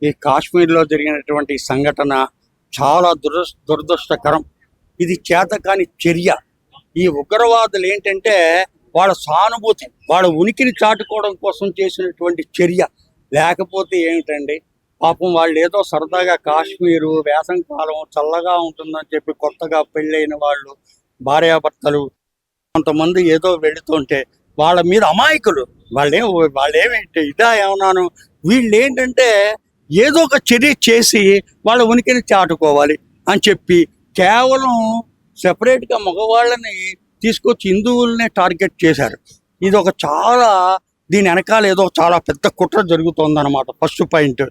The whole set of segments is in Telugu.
ఈ కాశ్మీర్లో జరిగినటువంటి సంఘటన చాలా దురదృష్టకరం. ఇది చేతకాని చర్య. ఈ ఉగ్రవాదులు ఏంటంటే వాళ్ళ సానుభూతి, వాళ్ళ ఉనికిని చాటుకోవడం కోసం చేసినటువంటి చర్య. లేకపోతే ఏమిటండి, పాపం వాళ్ళు ఏదో సరదాగా కాశ్మీరు వేసవికాలం చల్లగా ఉంటుందని చెప్పి కొత్తగా పెళ్ళైన వాళ్ళు భార్యాభర్తలు కొంతమంది ఏదో వెళుతుంటే వాళ్ళ మీద అమాయకులు వాళ్ళేమి ఇదా ఏమన్నాను, వీళ్ళు ఏంటంటే ఏదో ఒక చర్య చేసి వాళ్ళ ఉనికిని చాటుకోవాలి అని చెప్పి కేవలం సెపరేట్గా మగవాళ్ళని తీసుకొచ్చి హిందువులనే టార్గెట్ చేశారు. ఇది ఒక దీని వెనకాల ఏదో చాలా పెద్ద కుట్ర జరుగుతోందన్నమాట. First point.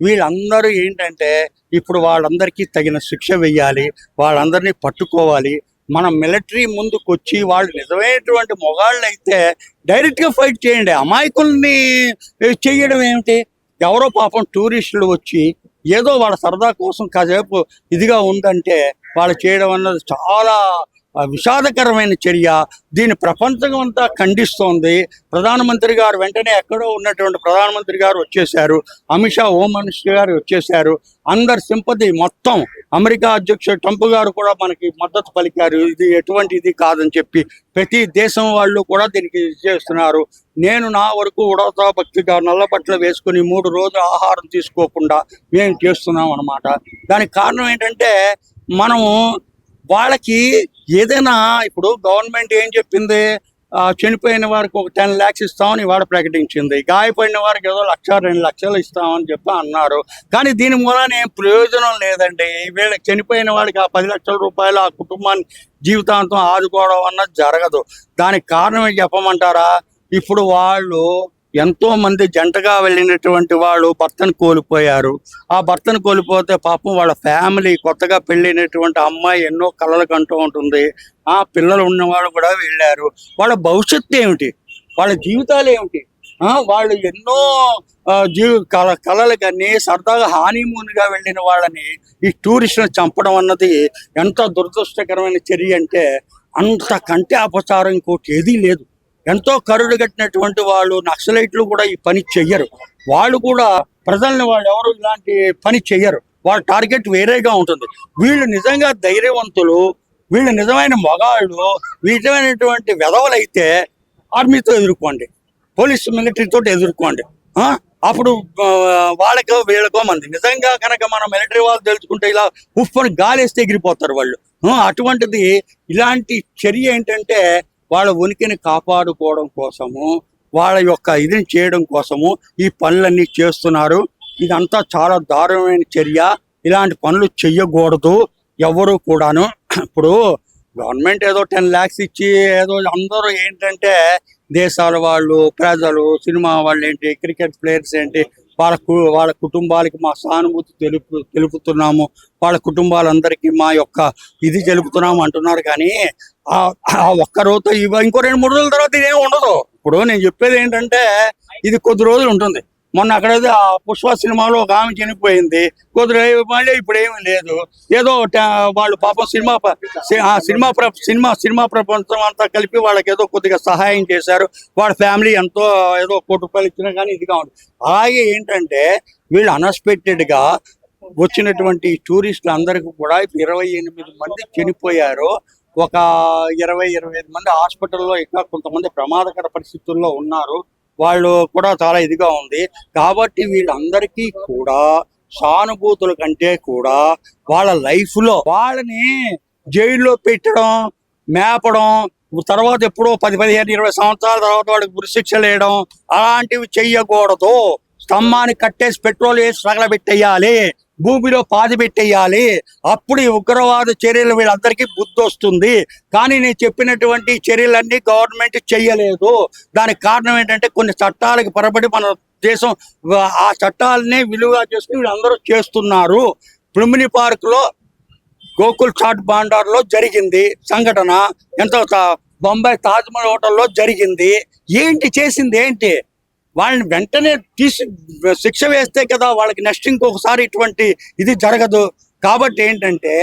వీళ్ళందరూ ఏంటంటే ఇప్పుడు వాళ్ళందరికీ తగిన శిక్ష వెయ్యాలి, వాళ్ళందరినీ పట్టుకోవాలి. మన మిలిటరీ ముందుకు వచ్చి వాళ్ళు నిజమైనటువంటి మొగాళ్ళు అయితే డైరెక్ట్గా ఫైట్ చేయండి. అమాయకుల్ని చేయడం ఏమిటి? ఎవరో పాపం టూరిస్టులు వచ్చి ఏదో వాళ్ళ సరదా కోసం కాసేపు ఇదిగా ఉందంటే వాళ్ళు చేయడం అన్నది చాలా విషాదకరమైన చర్య. దీని ప్రపంచం అంతా ఖండిస్తోంది. ప్రధానమంత్రి గారు వెంటనే ఎక్కడో ఉన్నటువంటి ప్రధానమంత్రి గారు వచ్చేశారు, అమిత్ షా హోమ్ మినిస్టర్ గారు వచ్చేశారు. అందరి సింపతి మొత్తం అమెరికా అధ్యక్షుడు ట్రంప్ గారు కూడా మనకి మద్దతు పలికారు. ఇది ఎటువంటిది కాదని చెప్పి ప్రతి దేశం వాళ్ళు కూడా దీనికి చేస్తున్నారు. నేను నా వరకు ఉడతా భక్తిగా నల్ల బట్టలు వేసుకుని 3 రోజులు ఆహారం తీసుకోకుండా మేము చేస్తున్నాం అన్నమాట. దానికి కారణం ఏంటంటే మనము వాళ్ళకి ఏదైనా ఇప్పుడు గవర్నమెంట్ ఏం చెప్పింది, చనిపోయిన వారికి ఒక 10 lakhs ఇస్తామని ఇవాళ ప్రకటించింది. గాయపడిన వారికి ఏదో 1-2 లక్షలు ఇస్తామని చెప్పి అన్నారు. కానీ దీని మూలన ఏం ప్రయోజనం లేదండి. వీళ్ళకి చనిపోయిన వాడికి ఆ 10 లక్షల రూపాయలు ఆ కుటుంబాన్ని జీవితాంతం ఆదుకోవడం అన్నది జరగదు. దానికి కారణం చెప్పమంటారా? ఇప్పుడు వాళ్ళు ఎంతో మంది జంటగా వెళ్ళినటువంటి వాళ్ళు భర్తను కోల్పోయారు. ఆ భర్తను కోల్పోతే పాపం వాళ్ళ ఫ్యామిలీ, కొత్తగా పెళ్ళైనటువంటి అమ్మాయి ఎన్నో కలలు కంటూ ఉంటుంది. ఆ పిల్లలు ఉన్నవాళ్ళు కూడా వెళ్ళారు. వాళ్ళ భవిష్యత్తు ఏమిటి? వాళ్ళ జీవితాలు ఏమిటి? వాళ్ళు ఎన్నో కలలు కానీ సరదాగా హానీమూన్గా వెళ్ళిన వాళ్ళని ఈ టూరిస్టులను చంపడం అన్నది ఎంత దురదృష్టకరమైన చర్య అంటే అంతకంటే అపచారం ఇంకోటి ఏదీ లేదు. ఎంతో కరుడు కట్టినటువంటి వాళ్ళు నక్సలైట్లు కూడా ఈ పని చెయ్యరు. వాళ్ళు కూడా ప్రజల్ని వాళ్ళు ఎవరు ఇలాంటి పని చెయ్యరు. వాళ్ళ టార్గెట్ వేరేగా ఉంటుంది. వీళ్ళు నిజంగా ధైర్యవంతులు, వీళ్ళు నిజమైన మగాళ్ళు, నిజమైనటువంటి వెధవలైతే ఆర్మీతో ఎదుర్కోండి, పోలీస్ మిలిటరీతో ఎదుర్కోండి. అప్పుడు వాళ్ళకో వీళ్ళకో మంది. నిజంగా కనుక మనం మిలిటరీ వాళ్ళు తెలుసుకుంటే ఇలా ఉప్పని గాలేస్తే ఎగిరిపోతారు వాళ్ళు. అటువంటిది ఇలాంటి చర్య ఏంటంటే వాళ్ళ ఉనికిని కాపాడుకోవడం కోసము, వాళ్ళ యొక్క ఇదిని చేయడం కోసము ఈ పనులన్నీ చేస్తున్నారు. ఇదంతా చాలా దారుణమైన చర్య. ఇలాంటి పనులు చెయ్యకూడదు ఎవరు కూడాను. ఇప్పుడు గవర్నమెంట్ ఏదో 10 lakhs ఇచ్చి ఏదో అందరూ ఏంటంటే దేశాల వాళ్ళు, ప్రజలు, సినిమా వాళ్ళు ఏంటి, క్రికెట్ ప్లేయర్స్ ఏంటి, వాళ్ళ కుటుంబాలకి మా సానుభూతి తెలుపుతున్నాము, వాళ్ళ కుటుంబాలందరికీ మా యొక్క ఇది తెలుపుతున్నాము అంటున్నారు. కానీ ఆ ఒక్క రోజుతో ఇంకో 2-3 రోజుల తర్వాత ఇదేమి ఉండదు. ఇప్పుడు నేను చెప్పేది ఏంటంటే ఇది కొద్ది రోజులు ఉంటుంది. మొన్న అక్కడైతే ఆ పుష్ప సినిమాలో ఒక ఆమె చనిపోయింది, కొద్ది మళ్ళీ ఇప్పుడు ఏమీ లేదు. ఏదో వాళ్ళు పాపం సినిమా ప్రపంచం అంతా కలిపి వాళ్ళకి ఏదో కొద్దిగా సహాయం చేశారు. వాళ్ళ ఫ్యామిలీ ఎంతో ఏదో 1 కోటి రూపాయలు ఇచ్చినా కానీ ఇదిగా ఉంది. అలాగే ఏంటంటే వీళ్ళు అన్ఎక్స్పెక్టెడ్గా వచ్చినటువంటి టూరిస్టులు అందరికీ కూడా 28 మంది చనిపోయారు. ఒక 20-25 మంది హాస్పిటల్లో, ఇంకా కొంతమంది ప్రమాదకర పరిస్థితుల్లో ఉన్నారు. వాళ్ళు కూడా చాలా ఇదిగా ఉంది. కాబట్టి వీళ్ళందరికీ కూడా సానుభూతుల కంటే కూడా వాళ్ళ లైఫ్లో వాళ్ళని జైల్లో పెట్టడం, మేపడం, తర్వాత ఎప్పుడో 10-15-20 సంవత్సరాల తర్వాత వాడికి ఉరిశిక్షలు వేయడం అలాంటివి చెయ్యకూడదు. స్తంభాన్ని కట్టేసి పెట్రోల్ వేసి తగలబెట్టేయాలి, భూమిలో పాతి పెట్టేయాలి. అప్పుడు ఈ ఉగ్రవాద చర్యలు వీళ్ళందరికీ బుద్ధి వస్తుంది. కానీ నేను చెప్పినటువంటి చర్యలన్నీ గవర్నమెంట్ చెయ్యలేదు. దానికి కారణం ఏంటంటే కొన్ని చట్టాలకు పరబడి మన దేశం ఆ చట్టాలనే విలువగా చేసుకుని వీళ్ళందరూ చేస్తున్నారు. లుంబిని పార్క్లో గోకుల్ చాట్ భాండార్లో జరిగింది సంఘటన, ఎంతో బొంబాయి తాజ్మహల్ హోటల్లో జరిగింది. ఏంటి చేసింది ఏంటి? వాళ్ళని వెంటనే తీసి శిక్ష వేస్తే కదా వాళ్ళకి నెక్స్ట్ ఇంకొకసారి ఇటువంటి ఇది జరగదు. కాబట్టి ఏంటంటే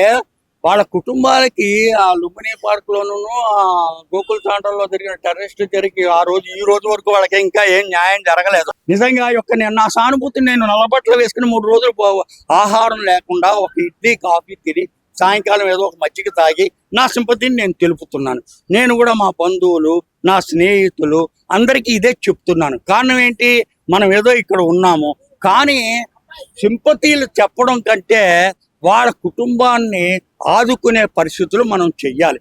వాళ్ళ కుటుంబాలకి ఆ లుంబిని పార్క్ లోను ఆ గోకుల్ తాండలో జరిగిన టెర్రరిస్ట్ జరిగి ఆ రోజు ఈ రోజు వరకు వాళ్ళకి ఇంకా ఏం న్యాయం జరగలేదు. నిజంగా నా సానుభూతిని నేను నల్లబట్టలు వేసుకుని 3 రోజులు ఆహారం లేకుండా ఒక ఇడ్లీ కాఫీ తిని సాయంకాలం ఏదో ఒక మజ్జిగ తాగి నా సింపతిని నేను తెలుపుతున్నాను. నేను కూడా మా బంధువులు, నా స్నేహితులు అందరికీ ఇదే చెప్తున్నాను. కారణం ఏంటి, మనం ఏదో ఇక్కడ ఉన్నాము, కానీ సింపతీలు చెప్పడం కంటే వాళ్ళ కుటుంబాన్ని ఆదుకునే పరిస్థితులు మనం చెయ్యాలి.